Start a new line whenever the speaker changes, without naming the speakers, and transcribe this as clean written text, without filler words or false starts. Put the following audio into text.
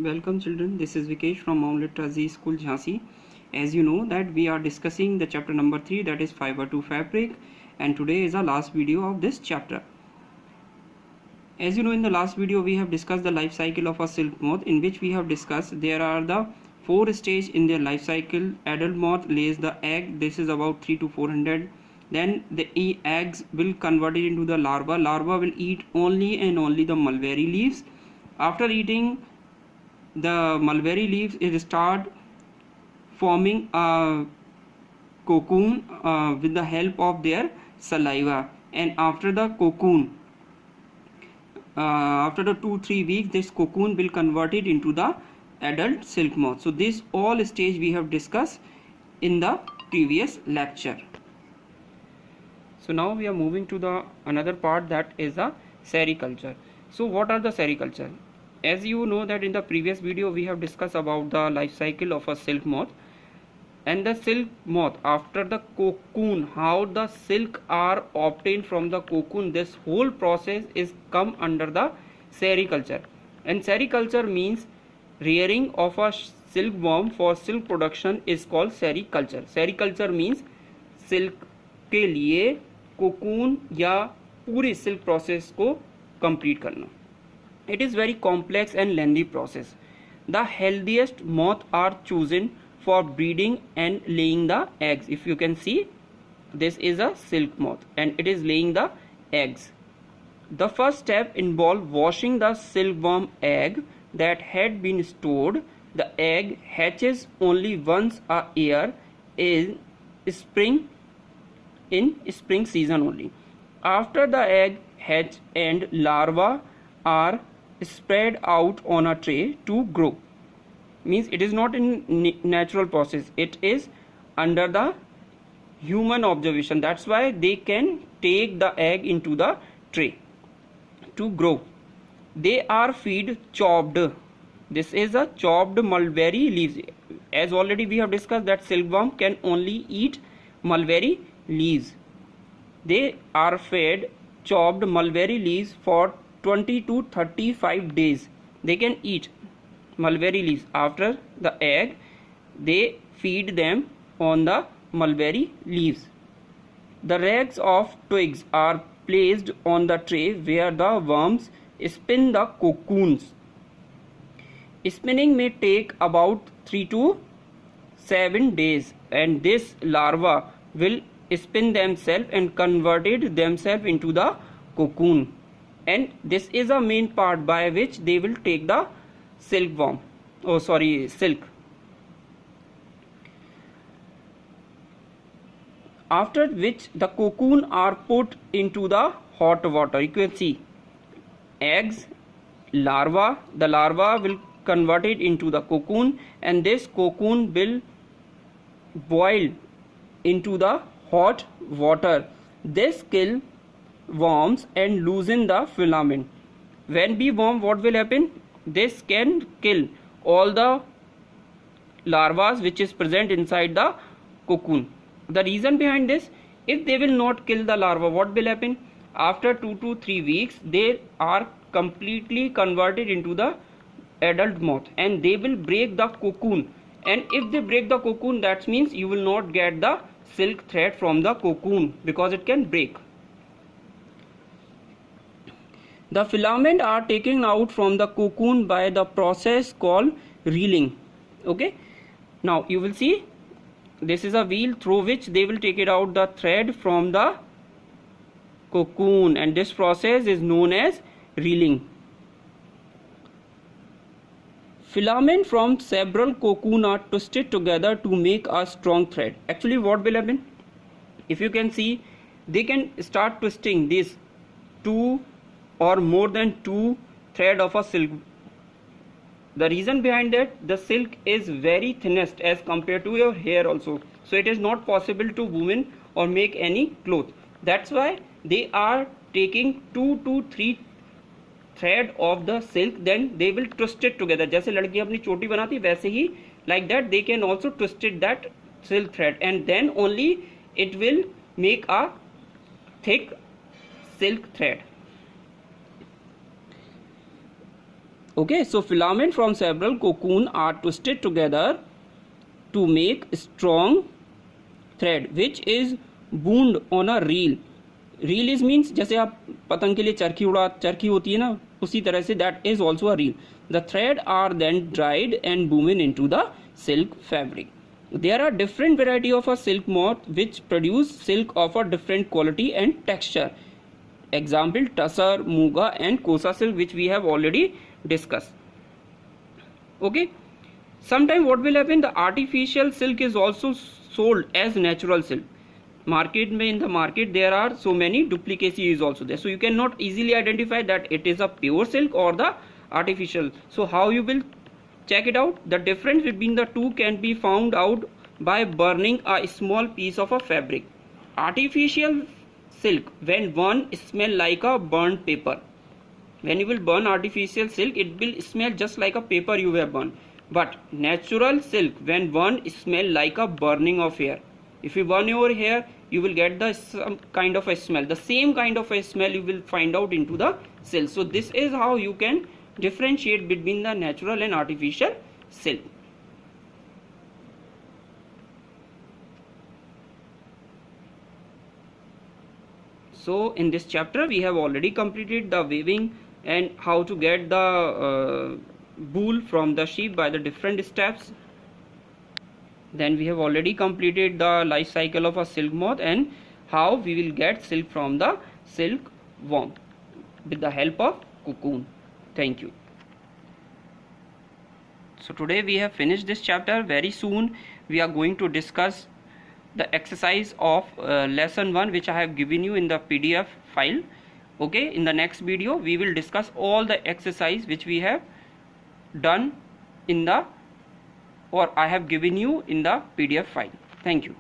Welcome children, this is Vikesh from Mount Literacy School Jhansi. As you know that we are discussing the chapter number 3, that is fiber to fabric, and today is our last video of this chapter. As you know, in the last video we have discussed the life cycle of a silk moth, in which we have discussed there are the 4 stages in their life cycle. Adult moth lays the egg, this is about 3 to 400. Then the eggs will convert it into the larva. Larva will eat only and only the mulberry leaves. After eating the mulberry leaves, it start forming a cocoon with the help of their saliva, and after the cocoon, after the 2-3 weeks, this cocoon will convert it into the adult silk moth. So this all stage we have discussed in the previous lecture. So now we are moving to the another part, that is the sericulture. So what are the sericulture? As you know that in the previous video we have discussed about the life cycle of a silk moth, and the silk moth after the cocoon, how the silk are obtained from the cocoon. This whole process is come under the sericulture, and sericulture means rearing of a silkworm for silk production is called sericulture. Sericulture means silk के लिए cocoon या पूरी silk process को complete करना. It is very complex and lengthy process. The healthiest moths are chosen for breeding and laying the eggs. If you can see, this is a silk moth and it is laying the eggs. The first step involves washing the silkworm egg that had been stored. The egg hatches only once a year in spring season only. After the egg hatch and larvae are spread out on a tray to grow. Means it is not in natural process, it is under the human observation. That's why they can take the egg into the tray to grow. They are feed chopped. This is a chopped mulberry leaves. As already we have discussed that silkworm can only eat mulberry leaves. They are fed chopped mulberry leaves for 20 to 35 days. They can eat mulberry leaves. After the egg, they feed them on the mulberry leaves. The rags of twigs are placed on the tray where the worms spin the cocoons. Spinning may take about 3 to 7 days, and this larva will spin themselves and converted themselves into the cocoon. And this is a main part by which they will take the silk. After which the cocoon are put into the hot water. You can see eggs, larva. The larva will convert it into the cocoon, and this cocoon will boil into the hot water. This kill worms and loosen the filament. When bee worm, what will happen? This can kill all the larvae which is present inside the cocoon. The reason behind this, if they will not kill the larva, what will happen? After 2 to 3 weeks, they are completely converted into the adult moth and they will break the cocoon. And if they break the cocoon, that means you will not get the silk thread from the cocoon because it can break. The filament are taken out from the cocoon by the process called reeling. Okay, now you will see this is a wheel through which they will take it out the thread from the cocoon, and this process is known as reeling. Filament from several cocoon are twisted together to make a strong thread. Actually, what will happen? If you can see, they can start twisting this 2 or more than 2 thread of a silk. The reason behind that, the silk is very thinnest as compared to your hair also. So it is not possible to woven or make any cloth. That's why they are taking 2 to 3 thread of the silk, then they will twist it together. जैसे लड़की अपनी चोटी बनाती है वैसे ही, like that they can also twist it that silk thread, and then only it will make a thick silk thread. Okay, so filament from several cocoon are twisted together to make strong thread which is wound on a reel. Reel is means जैसे आप पतंग के लिए चरखी होती है ना, उसी तरह से that is also a reel. The thread are then dried and woven into the silk fabric. There are different variety of a silk moth which produce silk of a different quality and texture. Example tussar, muga and kosa silk, which we have already discussed. Okay, sometime what will happen, the artificial silk is also sold as natural silk. In the market there are so many duplicacy is also there, so you cannot easily identify that it is a pure silk or the artificial. So how you will check it out? The difference between the two can be found out by burning a small piece of a fabric. Artificial silk, when one smell like a burnt paper. When you will burn artificial silk, it will smell just like a paper you have burned. But natural silk, when one smell like a burning of hair. If you burn your hair, you will get some kind of a smell. The same kind of a smell you will find out into the silk. So this is how you can differentiate between the natural and artificial silk. So in this chapter we have already completed the weaving and how to get the wool from the sheep by the different steps. Then we have already completed the life cycle of a silk moth and how we will get silk from the silk worm with the help of cocoon. Thank you. So today we have finished this chapter. Very soon we are going to discuss the exercise of lesson 1, which I have given you in the PDF file. Okay, in the next video we will discuss all the exercise which we have done in the, or I have given you in the PDF file. Thank you.